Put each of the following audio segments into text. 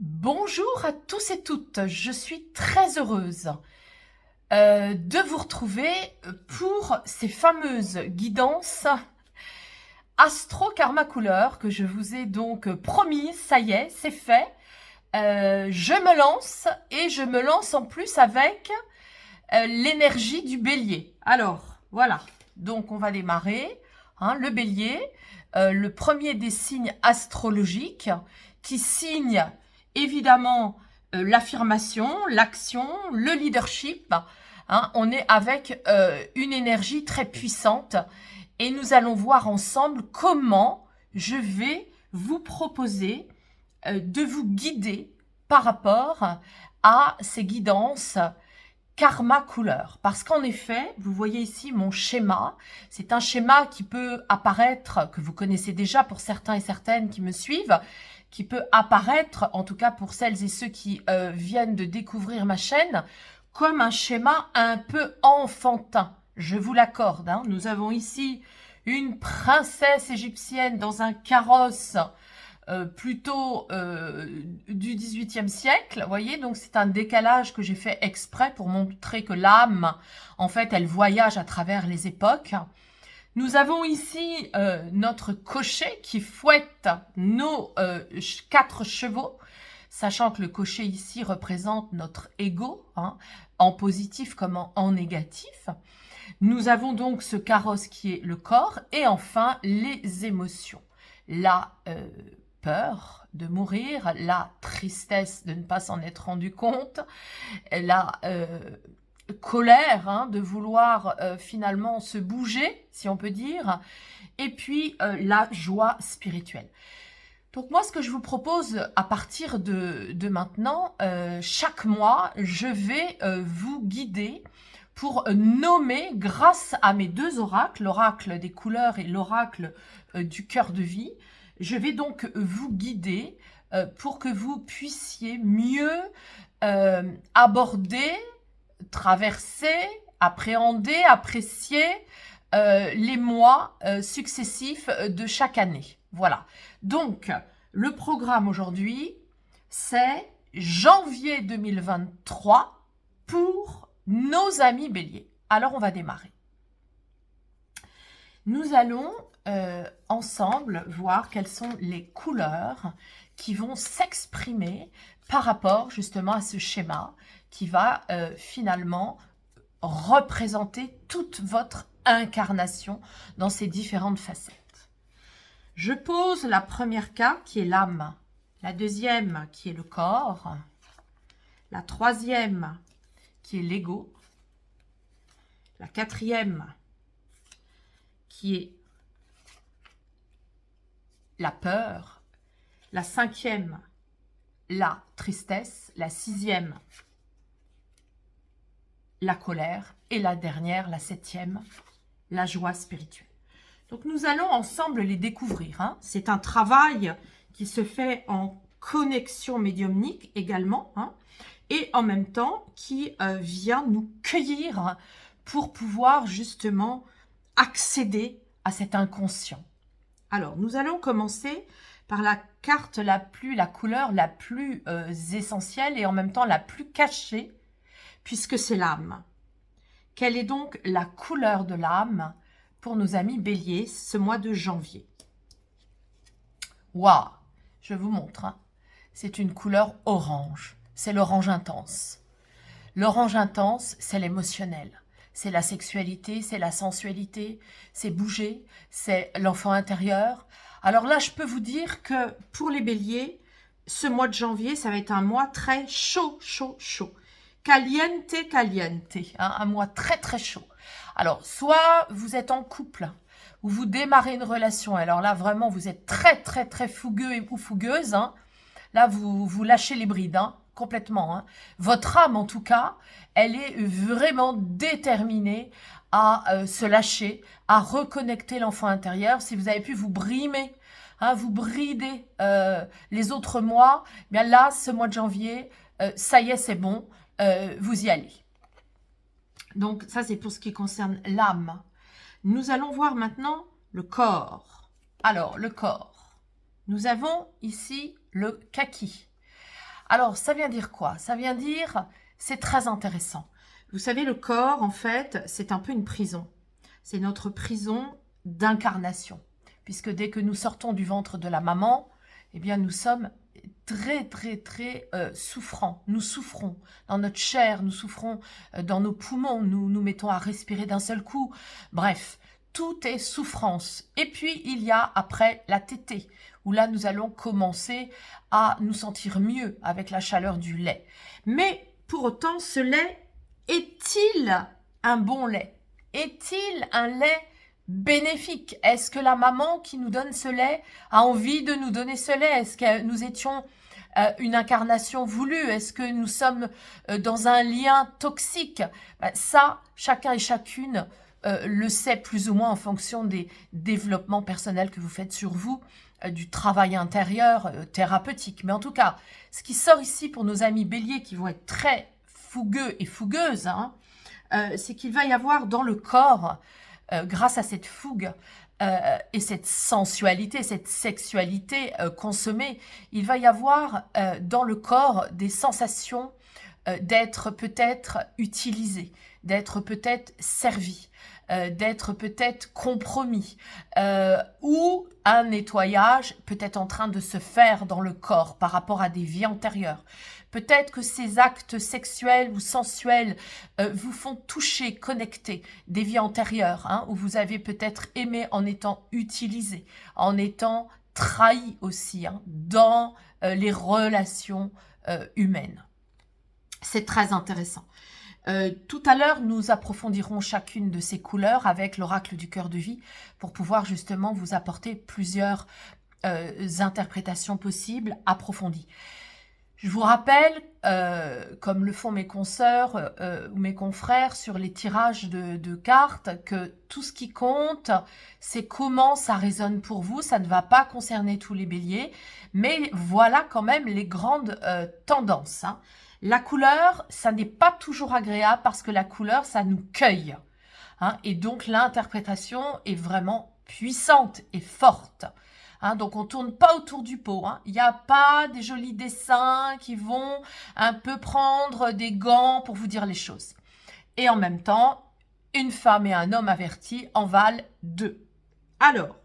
Bonjour à tous et toutes, je suis très heureuse de vous retrouver pour ces fameuses guidances Astro Karma Couleur que je vous ai donc promis, ça y est, c'est fait. Je me lance et je me lance en plus avec l'énergie du bélier. Alors, voilà, donc on va démarrer, le bélier, le premier des signes astrologiques qui signe évidemment l'affirmation, l'action, le leadership. On est avec une énergie très puissante et nous allons voir ensemble comment je vais vous proposer de vous guider par rapport à ces guidances Karma Couleur. Parce qu'en effet, vous voyez ici mon schéma. C'est un schéma qui peut apparaître, que vous connaissez déjà pour certains et certaines qui me suivent, qui peut apparaître, en tout cas pour celles et ceux qui viennent de découvrir ma chaîne, comme un schéma un peu enfantin. Je vous l'accorde. Nous avons ici une princesse égyptienne dans un carrosse plutôt du XVIIIe siècle, vous voyez, donc c'est un décalage que j'ai fait exprès pour montrer que l'âme, en fait, elle voyage à travers les époques. Nous avons ici notre cocher qui fouette nos 4 chevaux, sachant que le cocher ici représente notre ego, en positif comme en négatif. Nous avons donc ce carrosse qui est le corps et enfin les émotions. La peur de mourir, la tristesse de ne pas s'en être rendu compte, la colère de vouloir finalement se bouger, si on peut dire, et puis la joie spirituelle. Donc moi, ce que je vous propose à partir de maintenant, chaque mois, je vais vous guider pour nommer, grâce à mes 2 oracles, l'oracle des couleurs et l'oracle du cœur de vie, je vais donc vous guider pour que vous puissiez mieux aborder, traverser, appréhender, apprécier les mois successifs de chaque année. Voilà. Donc, le programme aujourd'hui, c'est janvier 2023 pour nos amis béliers. Alors, on va démarrer. Nous allons ensemble voir quelles sont les couleurs qui vont s'exprimer par rapport justement à ce schéma qui va finalement représenter toute votre incarnation dans ces différentes facettes. Je pose la première carte qui est l'âme, la deuxième qui est le corps, la troisième qui est l'ego, la quatrième qui est la peur, la cinquième, la tristesse, la sixième, la colère, et la dernière, la septième, la joie spirituelle. Donc nous allons ensemble les découvrir. C'est un travail qui se fait en connexion médiumnique également, et en même temps qui vient nous cueillir pour pouvoir justement accéder à cet inconscient. Alors, nous allons commencer par la carte la couleur la plus essentielle et en même temps la plus cachée, puisque c'est l'âme. Quelle est donc la couleur de l'âme pour nos amis béliers ce mois de janvier? Waouh! Je vous montre. C'est une couleur orange. C'est l'orange intense. L'orange intense, c'est l'émotionnel. C'est la sexualité, c'est la sensualité, c'est bouger, c'est l'enfant intérieur. Alors là, je peux vous dire que pour les béliers, ce mois de janvier, ça va être un mois très chaud, chaud, chaud. Caliente, caliente. Un mois très, très chaud. Alors, soit vous êtes en couple, ou vous démarrez une relation. Alors là, vraiment, vous êtes très, très, très fougueux ou fougueuse. Là, vous lâchez les brides, complètement. Votre âme, en tout cas, elle est vraiment déterminée à se lâcher, à reconnecter l'enfant intérieur. Si vous avez pu vous brimer, vous brider les autres mois, bien là, ce mois de janvier, ça y est, c'est bon, vous y allez. Donc, ça, c'est pour ce qui concerne l'âme. Nous allons voir maintenant le corps. Alors, le corps. Nous avons ici le kaki. Alors, ça vient dire quoi? Ça vient dire, c'est très intéressant. Vous savez, le corps, en fait, c'est un peu une prison. C'est notre prison d'incarnation. Puisque dès que nous sortons du ventre de la maman, eh bien, nous sommes très, très, très souffrants. Nous souffrons dans notre chair, nous souffrons dans nos poumons, nous nous mettons à respirer d'un seul coup. Bref, tout est souffrance. Et puis, il y a après la tétée, où là, nous allons commencer à nous sentir mieux avec la chaleur du lait. Mais pour autant, ce lait est-il un bon lait? Est-il un lait bénéfique? Est-ce que la maman qui nous donne ce lait a envie de nous donner ce lait? Est-ce que nous étions une incarnation voulue? Est-ce que nous sommes dans un lien toxique? Ça, chacun et chacune le sait plus ou moins en fonction des développements personnels que vous faites sur vous, du travail intérieur thérapeutique. Mais en tout cas, ce qui sort ici pour nos amis béliers qui vont être très fougueux et fougueuses, hein, c'est qu'il va y avoir dans le corps, grâce à cette fougue et cette sensualité, cette sexualité consommée, il va y avoir dans le corps des sensations d'être peut-être utilisé, d'être peut-être servi, d'être peut-être compromis, ou un nettoyage peut-être en train de se faire dans le corps par rapport à des vies antérieures. Peut-être que ces actes sexuels ou sensuels vous font toucher, connecter des vies antérieures, hein, où vous avez peut-être aimé en étant utilisé, en étant trahi aussi, hein, dans les relations humaines. C'est très intéressant. Tout à l'heure, nous approfondirons chacune de ces couleurs avec l'oracle du cœur de vie pour pouvoir justement vous apporter plusieurs interprétations possibles approfondies. Je vous rappelle, comme le font mes consoeurs ou mes confrères sur les tirages de cartes, que tout ce qui compte, c'est comment ça résonne pour vous. Ça ne va pas concerner tous les béliers, mais voilà quand même les grandes tendances, hein. La couleur, ça n'est pas toujours agréable parce que la couleur, ça nous cueille, hein, et donc l'interprétation est vraiment puissante et forte. Hein, donc on ne tourne pas autour du pot. Hein. Il n'y a pas des jolis dessins qui vont un peu prendre des gants pour vous dire les choses. Et en même temps, une femme et un homme avertis en valent deux. Alors,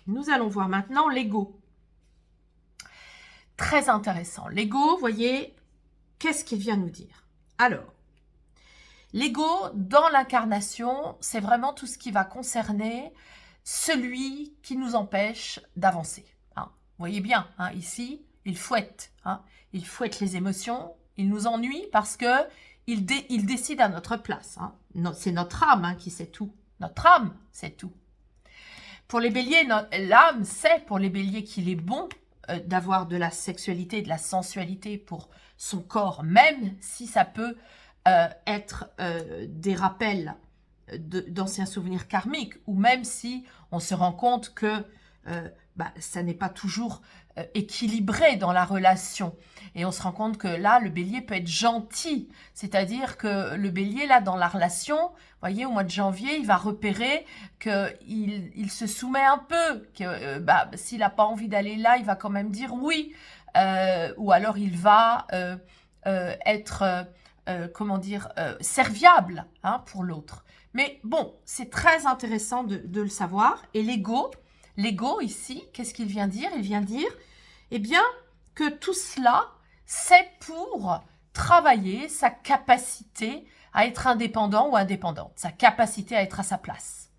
nous allons voir maintenant l'ego. Très intéressant. L'ego, voyez, qu'est-ce qu'il vient nous dire? Alors, l'ego, dans l'incarnation, c'est vraiment tout ce qui va concerner celui qui nous empêche d'avancer. Hein. Vous voyez bien, hein, ici, il fouette. Hein. Il fouette les émotions, il nous ennuie parce que il décide à notre place. Hein. C'est notre âme, hein, qui sait tout. Notre âme, c'est tout. Pour les béliers, l'âme sait pour les béliers qu'il est bon d'avoir de la sexualité, de la sensualité pour son corps, même si ça peut être des rappels d'anciens souvenirs karmiques, ou même si on se rend compte que ça n'est pas toujours équilibré dans la relation. Et on se rend compte que là, le bélier peut être gentil. C'est-à-dire que le bélier, là, dans la relation, vous voyez, au mois de janvier, il va repérer qu'il se soumet un peu, que s'il n'a pas envie d'aller là, il va quand même dire oui. Ou alors il va être, serviable, hein, pour l'autre. Mais bon, c'est très intéressant de le savoir. Et l'ego ici, qu'est-ce qu'il vient dire? Il vient dire, eh bien, que tout cela, c'est pour travailler sa capacité à être indépendant ou indépendante, sa capacité à être à sa place.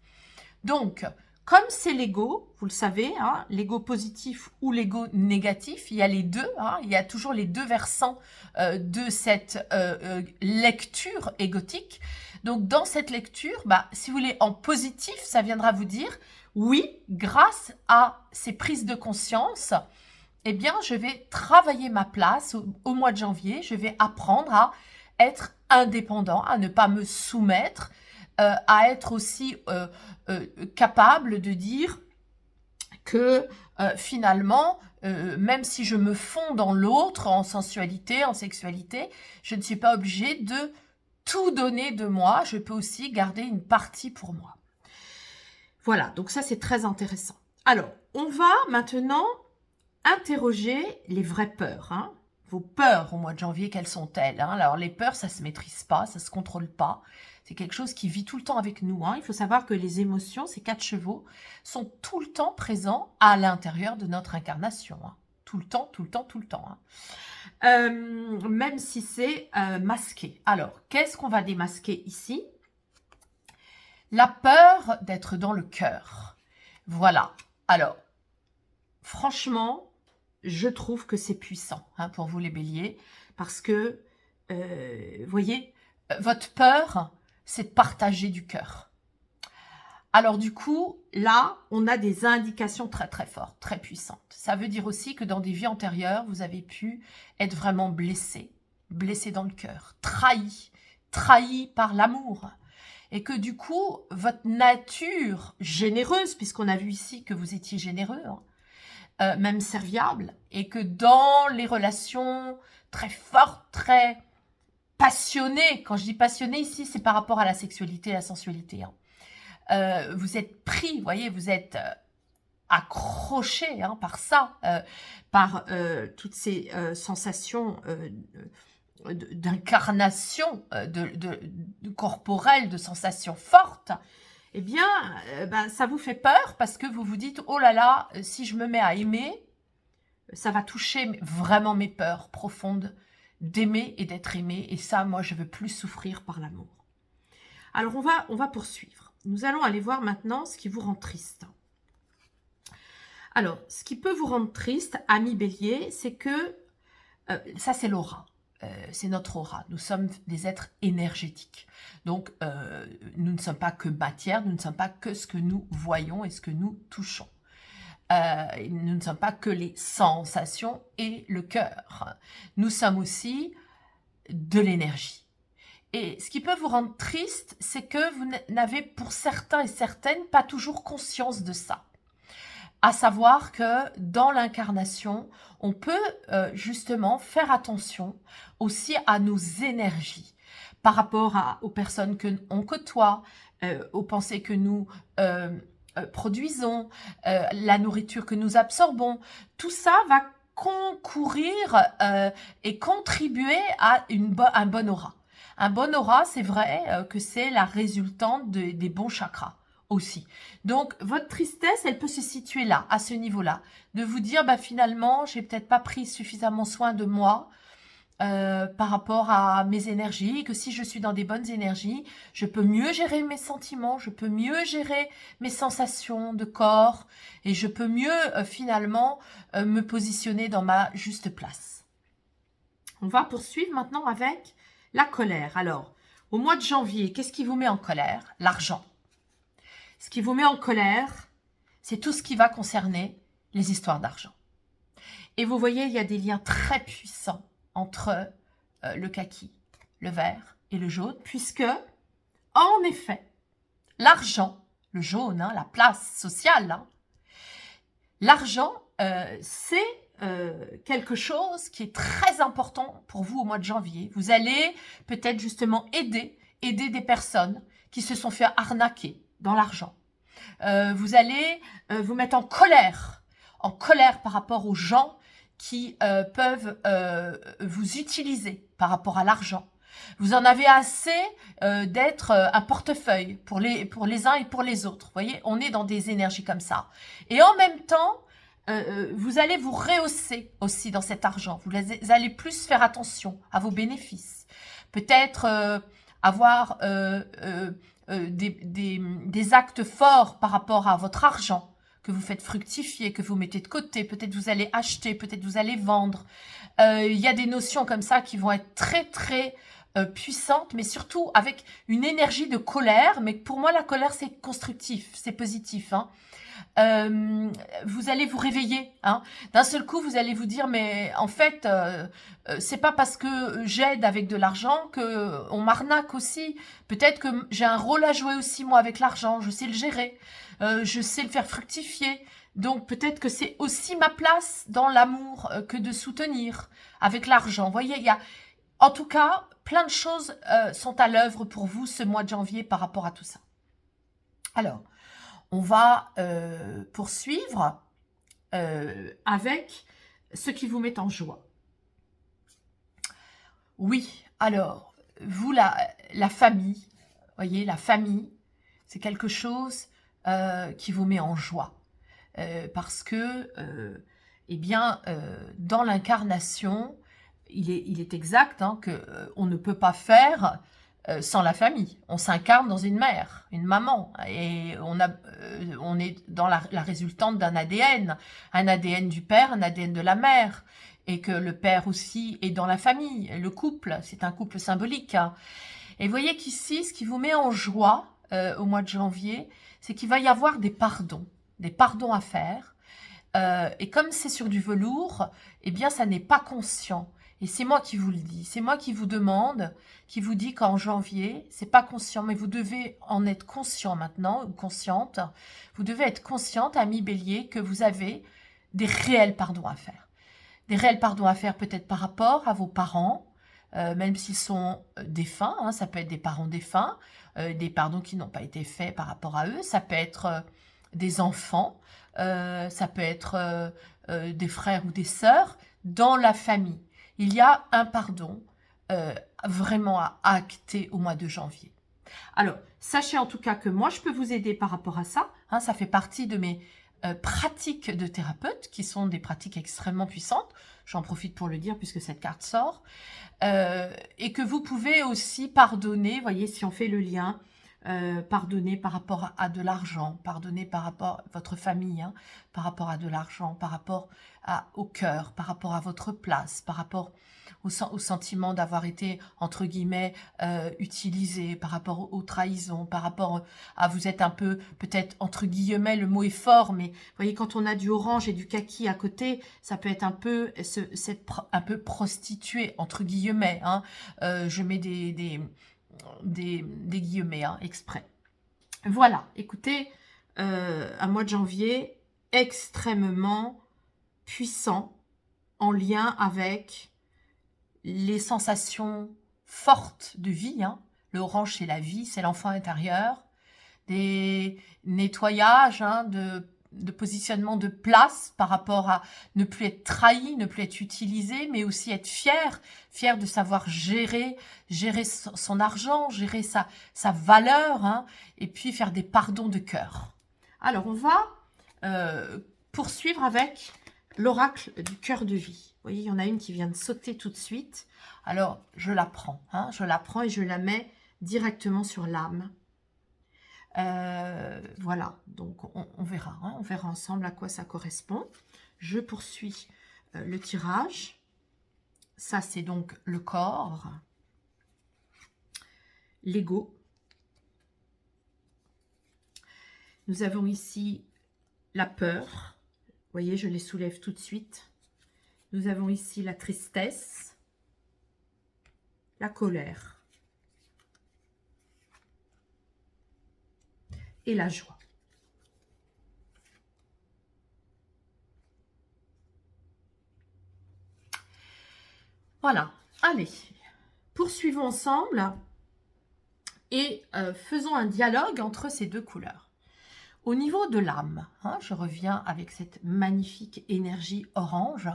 Donc, comme c'est l'ego, vous le savez, hein, l'ego positif ou l'ego négatif, il y a les deux, hein, il y a toujours les deux versants de cette lecture égotique. Donc, dans cette lecture, si vous voulez, en positif, ça viendra vous dire, oui, grâce à ces prises de conscience, eh bien, je vais travailler ma place au mois de janvier, je vais apprendre à être indépendant, à ne pas me soumettre, à être aussi capable de dire que finalement, même si je me fonds dans l'autre, en sensualité, en sexualité, je ne suis pas obligée de tout donner de moi, je peux aussi garder une partie pour moi. Voilà, donc ça c'est très intéressant. Alors, on va maintenant interroger les vraies peurs. Hein. Vos peurs au mois de janvier, quelles sont-elles, hein? Alors, les peurs, ça ne se maîtrise pas, ça ne se contrôle pas. C'est quelque chose qui vit tout le temps avec nous, hein. Il faut savoir que les émotions, ces 4 chevaux, sont tout le temps présents à l'intérieur de notre incarnation, hein. Tout le temps, tout le temps, tout le temps, hein. Même si c'est masqué. Alors, qu'est-ce qu'on va démasquer ici? La peur d'être dans le cœur. Voilà. Alors, franchement, je trouve que c'est puissant, hein, pour vous les béliers, parce que, vous voyez, votre peur, c'est de partager du cœur. Alors du coup, là, on a des indications très très fortes, très puissantes. Ça veut dire aussi que dans des vies antérieures, vous avez pu être vraiment blessé, blessé dans le cœur, trahi par l'amour. Et que du coup, votre nature généreuse, puisqu'on a vu ici que vous étiez généreux, hein, même serviable, et que dans les relations très fortes, très passionnées, quand je dis passionné ici, c'est par rapport à la sexualité et la sensualité, hein. Vous êtes pris, vous voyez, vous êtes accroché, hein, par ça, par toutes ces sensations d'incarnation de corporelle, de sensations fortes. Eh bien, ça vous fait peur parce que vous vous dites, oh là là, si je me mets à aimer, ça va toucher vraiment mes peurs profondes d'aimer et d'être aimé. Et ça, moi, je veux plus souffrir par l'amour. Alors, on va poursuivre. Nous allons aller voir maintenant ce qui vous rend triste. Alors, ce qui peut vous rendre triste, amis bélier, c'est que, ça c'est l'aura, c'est notre aura. Nous sommes des êtres énergétiques. Donc, nous ne sommes pas que matière, nous ne sommes pas que ce que nous voyons et ce que nous touchons. Nous ne sommes pas que les sensations et le cœur. Nous sommes aussi de l'énergie. Et ce qui peut vous rendre triste, c'est que vous n'avez pour certains et certaines pas toujours conscience de ça. À savoir que dans l'incarnation, on peut justement faire attention aussi à nos énergies par rapport aux personnes qu'on côtoie, aux pensées que nous produisons, la nourriture que nous absorbons. Tout ça va concourir et contribuer à un bon aura. Un bon aura, c'est vrai que c'est la résultante des bons chakras aussi. Donc, votre tristesse, elle peut se situer là, à ce niveau-là. De vous dire, finalement, j'ai peut-être pas pris suffisamment soin de moi par rapport à mes énergies, que si je suis dans des bonnes énergies, je peux mieux gérer mes sentiments, je peux mieux gérer mes sensations de corps et je peux mieux, finalement, me positionner dans ma juste place. On va poursuivre maintenant avec la colère. Alors, au mois de janvier, qu'est-ce qui vous met en colère? L'argent. Ce qui vous met en colère, c'est tout ce qui va concerner les histoires d'argent. Et vous voyez, il y a des liens très puissants entre le kaki, le vert et le jaune, puisque, en effet, l'argent, le jaune, hein, la place sociale, hein, l'argent, c'est quelque chose qui est très important pour vous au mois de janvier. Vous allez peut-être justement aider des personnes qui se sont fait arnaquer dans l'argent. Vous allez vous mettre en colère par rapport aux gens qui peuvent vous utiliser par rapport à l'argent. Vous en avez assez d'être un portefeuille pour les uns et pour les autres. Vous voyez, on est dans des énergies comme ça. Et en même temps, vous allez vous rehausser aussi dans cet argent. Vous allez plus faire attention à vos bénéfices. Peut-être avoir des actes forts par rapport à votre argent que vous faites fructifier, que vous mettez de côté. Peut-être vous allez acheter, peut-être vous allez vendre. Il y a des notions comme ça qui vont être très, très puissantes, mais surtout avec une énergie de colère. Mais pour moi, la colère, c'est constructif, c'est positif, hein. Vous allez vous réveiller, hein. D'un seul coup, vous allez vous dire, mais en fait, c'est pas parce que j'aide avec de l'argent que on m'arnaque aussi. Peut-être que j'ai un rôle à jouer aussi, moi, avec l'argent. Je sais le gérer, je sais le faire fructifier. Donc, peut-être que c'est aussi ma place dans l'amour que de soutenir avec l'argent. Vous voyez, il y a, en tout cas, plein de choses sont à l'œuvre pour vous ce mois de janvier par rapport à tout ça. Alors, on va poursuivre avec ce qui vous met en joie. Oui, alors, vous, la famille, voyez, la famille, c'est quelque chose qui vous met en joie. Parce que, eh bien, dans l'incarnation, il est exact hein, qu'on ne peut pas faire sans la famille. On s'incarne dans une mère, une maman, et on est dans la résultante d'un ADN, un ADN du père, un ADN de la mère, et que le père aussi est dans la famille, le couple, c'est un couple symbolique. Hein. Et vous voyez qu'ici, ce qui vous met en joie au mois de janvier, c'est qu'il va y avoir des pardons à faire. Et comme c'est sur du velours, eh bien, ça n'est pas conscient. Et c'est moi qui vous le dis, c'est moi qui vous demande, qui vous dit qu'en janvier, c'est pas conscient, mais vous devez en être conscient maintenant, ou consciente. Vous devez être consciente, ami Bélier, que vous avez des réels pardons à faire. Des réels pardons à faire peut-être par rapport à vos parents, même s'ils sont défunts, hein, ça peut être des parents défunts, des pardons qui n'ont pas été faits par rapport à eux, ça peut être des enfants, ça peut être des frères ou des sœurs dans la famille. Il y a un pardon vraiment à acter au mois de janvier. Alors, sachez en tout cas que moi, je peux vous aider par rapport à ça. Hein, ça fait partie de mes pratiques de thérapeute, qui sont des pratiques extrêmement puissantes. J'en profite pour le dire puisque cette carte sort. Et que vous pouvez aussi pardonner, voyez, si on fait le lien, pardonner par rapport à de l'argent, pardonner par rapport à votre famille, hein, par rapport à de l'argent, par rapport au cœur, par rapport à votre place, par rapport au sentiment d'avoir été, entre guillemets, utilisé, par rapport aux trahisons, par rapport à vous êtes un peu, peut-être, entre guillemets, le mot est fort, mais vous voyez, quand on a du orange et du kaki à côté, ça peut être un peu, un peu prostitué, entre guillemets. Hein. Je mets des guillemets, hein, exprès. Voilà, écoutez, un mois de janvier extrêmement puissant, en lien avec les sensations fortes de vie. Hein. Le orange, c'est la vie, c'est l'enfant intérieur. Des nettoyages hein, de positionnement de place par rapport à ne plus être trahi, ne plus être utilisé, mais aussi être fier de savoir gérer son argent, gérer sa valeur, hein, et puis faire des pardons de cœur. Alors, on va poursuivre avec l'oracle du cœur de vie. Vous voyez, il y en a une qui vient de sauter tout de suite. Alors, je la prends. Hein, je la prends et je la mets directement sur l'âme. Voilà, donc on verra. Hein, on verra ensemble à quoi ça correspond. Je poursuis le tirage. Ça, c'est donc le corps. L'ego. Nous avons ici la peur. Vous voyez, je les soulève tout de suite. Nous avons ici la tristesse, la colère et la joie. Voilà, allez, poursuivons ensemble et faisons un dialogue entre ces deux couleurs. Au niveau de l'âme, hein, je reviens avec cette magnifique énergie orange.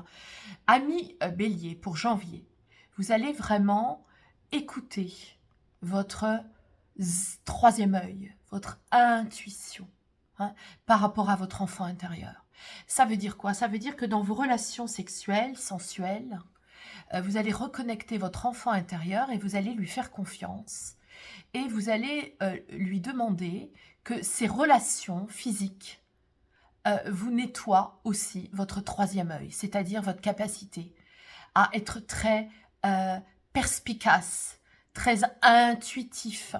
Ami Bélier, pour janvier, vous allez vraiment écouter votre troisième œil, votre intuition, hein, par rapport à votre enfant intérieur. Ça veut dire quoi? Ça veut dire que dans vos relations sexuelles, sensuelles, vous allez reconnecter votre enfant intérieur et vous allez lui faire confiance. Et vous allez lui demander que ces relations physiques vous nettoient aussi votre troisième œil, c'est-à-dire votre capacité à être très perspicace, très intuitif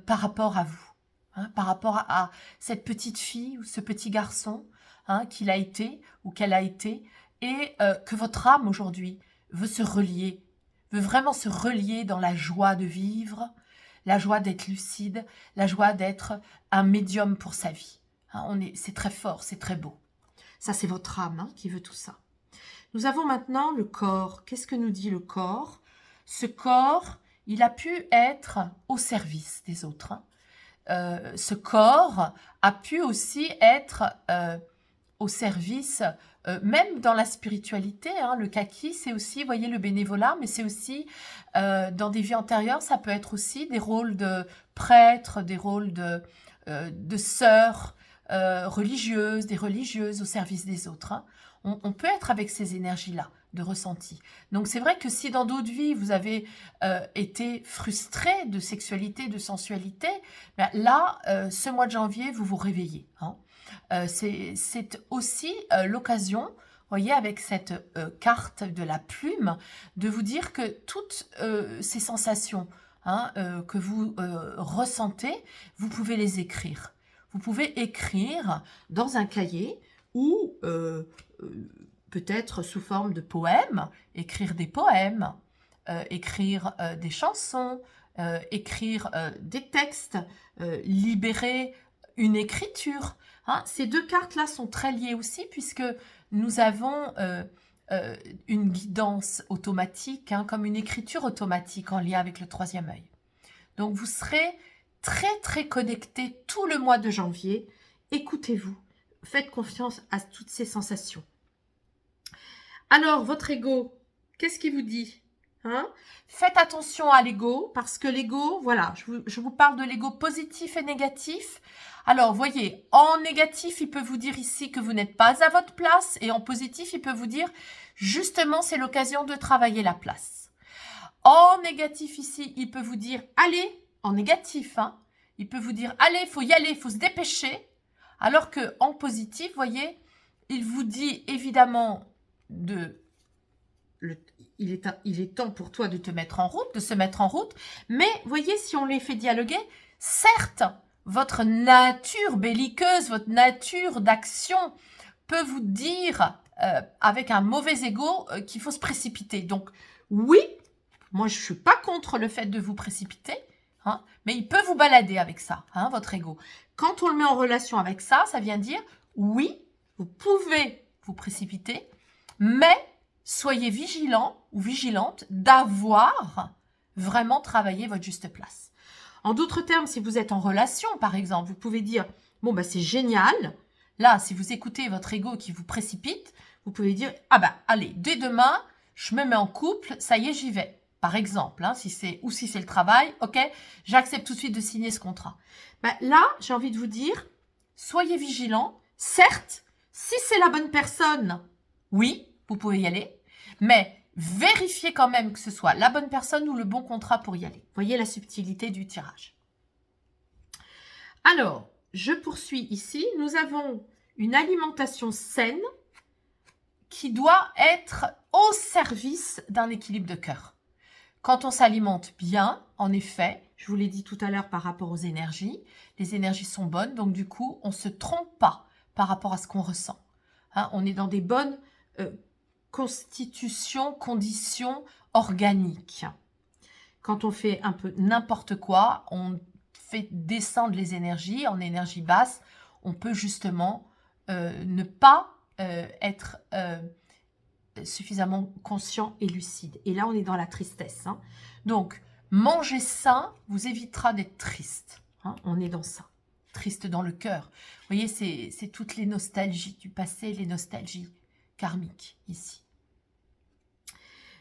par rapport à vous, hein, par rapport à cette petite fille ou ce petit garçon hein, qu'il a été ou qu'elle a été, et que votre âme aujourd'hui veut se relier, veut vraiment se relier dans la joie de vivre, la joie d'être lucide, la joie d'être un médium pour sa vie. Hein, c'est très fort, c'est très beau. Ça, c'est votre âme hein, qui veut tout ça. Nous avons maintenant le corps. Qu'est-ce que nous dit le corps? Ce corps, il a pu être au service des autres. Hein. Ce corps a pu aussi être au service même dans la spiritualité, hein, le kaki, c'est aussi, vous voyez, le bénévolat, mais c'est aussi, dans des vies antérieures, ça peut être aussi des rôles de prêtre, des rôles de sœurs religieuses, des religieuses au service des autres. Hein. On peut être avec ces énergies-là de ressenti. Donc c'est vrai que si dans d'autres vies, vous avez été frustré de sexualité, de sensualité, ben là, ce mois de janvier, vous vous réveillez. Hein. C'est aussi l'occasion, voyez, avec cette carte de la plume, de vous dire que toutes ces sensations hein, que vous ressentez, vous pouvez les écrire. Vous pouvez écrire dans un cahier ou peut-être sous forme de poèmes, écrire des poèmes, écrire des chansons, écrire des textes, libérer une écriture. Hein. Ces deux cartes-là sont très liées aussi puisque nous avons une guidance automatique, hein, comme une écriture automatique en lien avec le troisième œil. Donc vous serez très très connecté tout le mois de janvier. Écoutez-vous, faites confiance à toutes ces sensations. Alors, votre ego, qu'est-ce qu'il vous dit hein? Faites attention à l'ego, parce que l'ego, voilà, je vous parle de l'ego positif et négatif. Alors, voyez, en négatif, il peut vous dire ici que vous n'êtes pas à votre place, et en positif, il peut vous dire, justement, c'est l'occasion de travailler la place. En négatif, ici, il peut vous dire, allez, en négatif, hein, il peut vous dire, allez, il faut y aller, il faut se dépêcher. Alors que en positif, voyez, il vous dit évidemment il est temps pour toi de te mettre en route, de se mettre en route. Mais voyez, si on les fait dialoguer, certes, votre nature belliqueuse, votre nature d'action peut vous dire avec un mauvais ego qu'il faut se précipiter. Donc oui, moi je ne suis pas contre le fait de vous précipiter, hein, mais il peut vous balader avec ça, hein, votre ego. Quand on le met en relation avec ça, ça vient dire oui, vous pouvez vous précipiter, mais soyez vigilant ou vigilante d'avoir vraiment travaillé votre juste place. En d'autres termes, si vous êtes en relation, par exemple, vous pouvez dire, bon, bah, c'est génial. Là, si vous écoutez votre ego qui vous précipite, vous pouvez dire, ah bah, allez, dès demain, je me mets en couple, ça y est, j'y vais. Par exemple, hein, si c'est le travail, ok, j'accepte tout de suite de signer ce contrat. Bah, là, j'ai envie de vous dire, soyez vigilant. Certes, si c'est la bonne personne, oui, vous pouvez y aller, mais vérifiez quand même que ce soit la bonne personne ou le bon contrat pour y aller. Voyez la subtilité du tirage. Alors, je poursuis ici. Nous avons une alimentation saine qui doit être au service d'un équilibre de cœur. Quand on s'alimente bien, en effet, je vous l'ai dit tout à l'heure par rapport aux énergies, les énergies sont bonnes, donc du coup, on ne se trompe pas par rapport à ce qu'on ressent. Hein, on est dans des bonnes constitutions, conditions organiques. Quand on fait un peu n'importe quoi, on fait descendre les énergies en énergie basse, on peut justement ne pas être suffisamment conscient et lucide. Et là, on est dans la tristesse. Hein. Donc, manger sain vous évitera d'être triste. Hein. On est dans ça. Triste dans le cœur. Vous voyez, c'est toutes les nostalgies du passé, les nostalgies karmiques ici.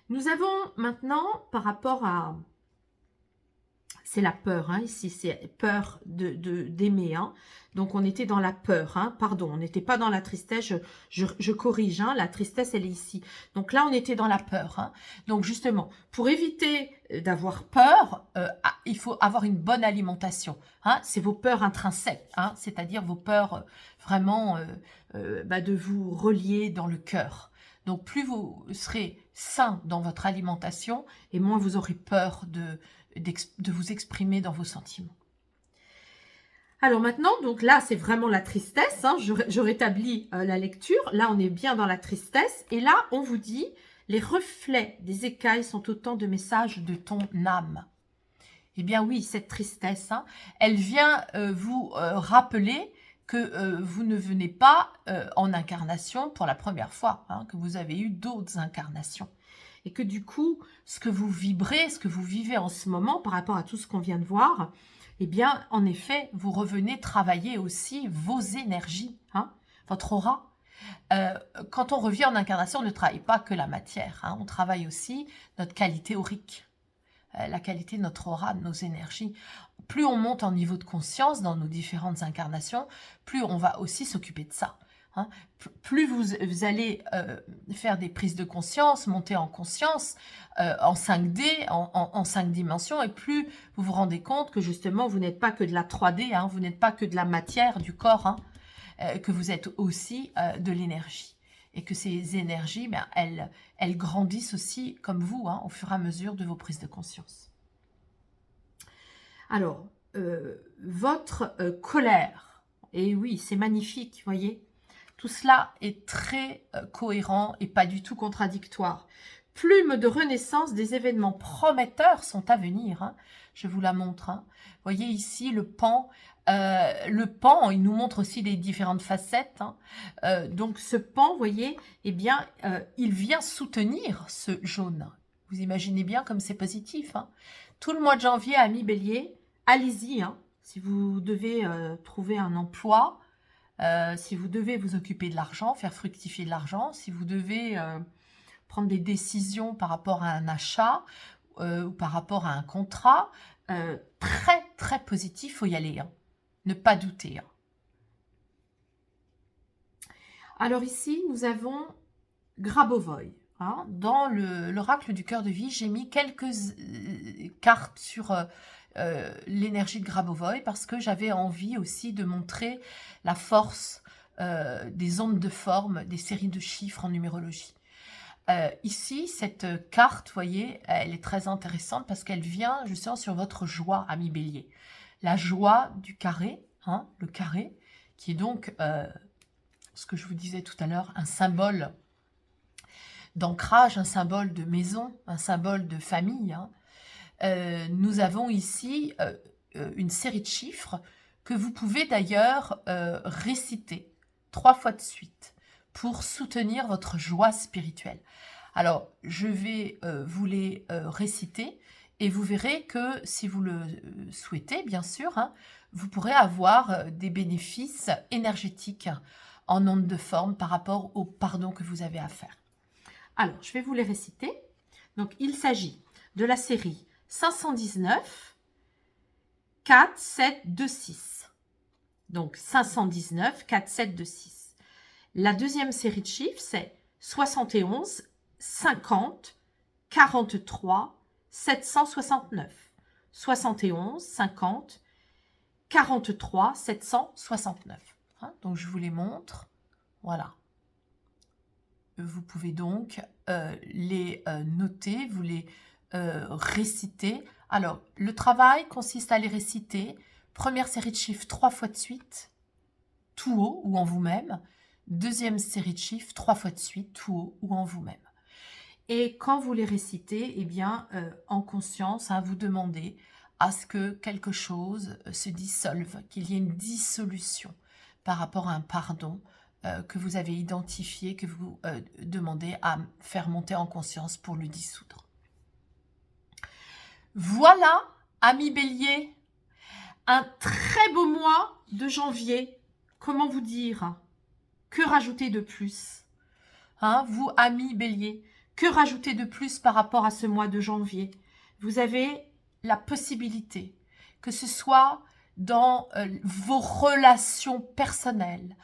Nous avons maintenant, par rapport à... C'est la peur, hein, ici, c'est peur d'aimer. Hein. Donc, on était dans la peur, hein, pardon, on n'était pas dans la tristesse, je corrige, hein, la tristesse, elle est ici. Donc là, on était dans la peur. Hein. Donc, justement, pour éviter d'avoir peur, il faut avoir une bonne alimentation. Hein. C'est vos peurs intrinsèques, hein, c'est-à-dire vos peurs vraiment de vous relier dans le cœur. Donc, plus vous serez sain dans votre alimentation, et moins vous aurez peur de vous exprimer dans vos sentiments. Alors maintenant, donc là, c'est vraiment la tristesse. Hein, je rétablis la lecture. Là, on est bien dans la tristesse. Et là, on vous dit, les reflets des écailles sont autant de messages de ton âme. Eh bien oui, cette tristesse, hein, elle vient vous rappeler que vous ne venez pas en incarnation pour la première fois, hein, que vous avez eu d'autres incarnations. Et que du coup, ce que vous vibrez, ce que vous vivez en ce moment par rapport à tout ce qu'on vient de voir, eh bien, en effet, vous revenez travailler aussi vos énergies, hein, votre aura. Quand on revient en incarnation, on ne travaille pas que la matière, hein, on travaille aussi notre qualité aurique, la qualité de notre aura, de nos énergies. Plus on monte en niveau de conscience dans nos différentes incarnations, plus on va aussi s'occuper de ça. Hein. Plus vous allez faire des prises de conscience, monter en conscience, en 5D, en 5 dimensions, et plus vous vous rendez compte que justement, vous n'êtes pas que de la 3D, hein, vous n'êtes pas que de la matière, du corps, hein, que vous êtes aussi de l'énergie. Et que ces énergies, ben, elles grandissent aussi comme vous, hein, au fur et à mesure de vos prises de conscience. Alors, votre colère, et oui, c'est magnifique, vous voyez, tout cela est très cohérent et pas du tout contradictoire. Plume de renaissance, des événements prometteurs sont à venir. Hein. Je vous la montre. Hein. Vous voyez ici le pan. Le pan, il nous montre aussi les différentes facettes. Hein. Donc ce pan, vous voyez, eh bien, il vient soutenir ce jaune. Vous imaginez bien comme c'est positif. Hein. Tout le mois de janvier, amis Bélier, allez-y. Hein. Si vous devez trouver un emploi, si vous devez vous occuper de l'argent, faire fructifier de l'argent, si vous devez prendre des décisions par rapport à un achat ou par rapport à un contrat, très très positif, il faut y aller, hein. Ne pas douter. Hein. Alors ici, nous avons Grabovoi. Hein. Dans l'oracle du cœur de vie, j'ai mis quelques cartes sur l'énergie de Grabovoi parce que j'avais envie aussi de montrer la force des ondes de forme, des séries de chiffres en numérologie. Ici, cette carte, vous voyez, elle est très intéressante parce qu'elle vient justement sur votre joie, ami Bélier. La joie du carré, hein, le carré, qui est donc, ce que je vous disais tout à l'heure, un symbole d'ancrage, un symbole de maison, un symbole de famille. Hein. Nous avons ici une série de chiffres que vous pouvez d'ailleurs réciter 3 fois de suite pour soutenir votre joie spirituelle. Alors, je vais vous les réciter et vous verrez que si vous le souhaitez, bien sûr, hein, vous pourrez avoir des bénéfices énergétiques en ondes de forme par rapport au pardon que vous avez à faire. Alors, je vais vous les réciter. Donc, il s'agit de la série 519, 4, 7, 2, 6. Donc, 519, 4, 7, 2, 6. La deuxième série de chiffres, c'est 71, 50, 43, 769. 71, 50, 43, 769. Hein, donc, je vous les montre. Voilà. Vous pouvez donc les noter, vous les réciter. Alors, le travail consiste à les réciter. Première série de chiffres 3 fois de suite, tout haut ou en vous-même. Deuxième série de chiffres 3 fois de suite, tout haut ou en vous-même. Et quand vous les récitez, eh bien, en conscience, hein, vous demandez à ce que quelque chose se dissolve, qu'il y ait une dissolution par rapport à un pardon que vous avez identifié, que vous demandez à faire monter en conscience pour le dissoudre. Voilà, amis Bélier, un très beau mois de janvier. Comment vous dire? Que rajouter de plus? Hein, vous, amis Bélier, que rajouter de plus par rapport à ce mois de janvier? Vous avez la possibilité, que ce soit dans vos relations personnelles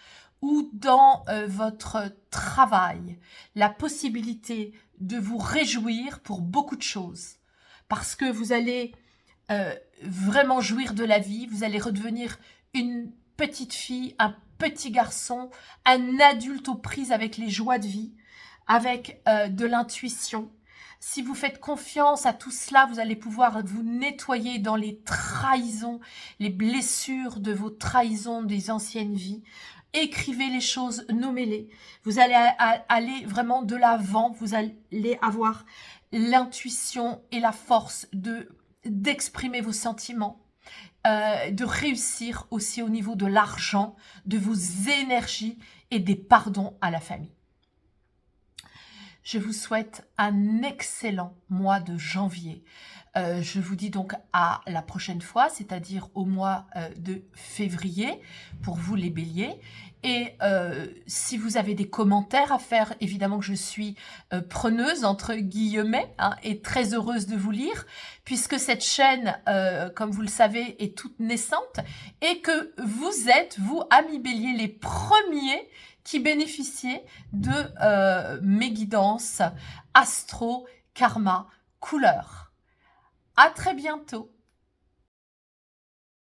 ou dans votre travail, la possibilité de vous réjouir pour beaucoup de choses. Parce que vous allez vraiment jouir de la vie, vous allez redevenir une petite fille, un petit garçon, un adulte aux prises avec les joies de vie, avec de l'intuition. Si vous faites confiance à tout cela, vous allez pouvoir vous nettoyer dans les trahisons, les blessures de vos trahisons des anciennes vies. Écrivez les choses, nommez-les. Vous allez aller vraiment de l'avant, vous allez avoir l'intuition et la force d'exprimer vos sentiments, de réussir aussi au niveau de l'argent, de vos énergies et des pardons à la famille. Je vous souhaite un excellent mois de janvier. Je vous dis donc à la prochaine fois, c'est-à-dire au mois de février, pour vous les béliers. Et si vous avez des commentaires à faire, évidemment que je suis preneuse, entre guillemets, hein, et très heureuse de vous lire, puisque cette chaîne, comme vous le savez, est toute naissante, et que vous êtes, vous, amis béliers, les premiers qui bénéficiez de mes guidances astro, karma, couleur. À très bientôt.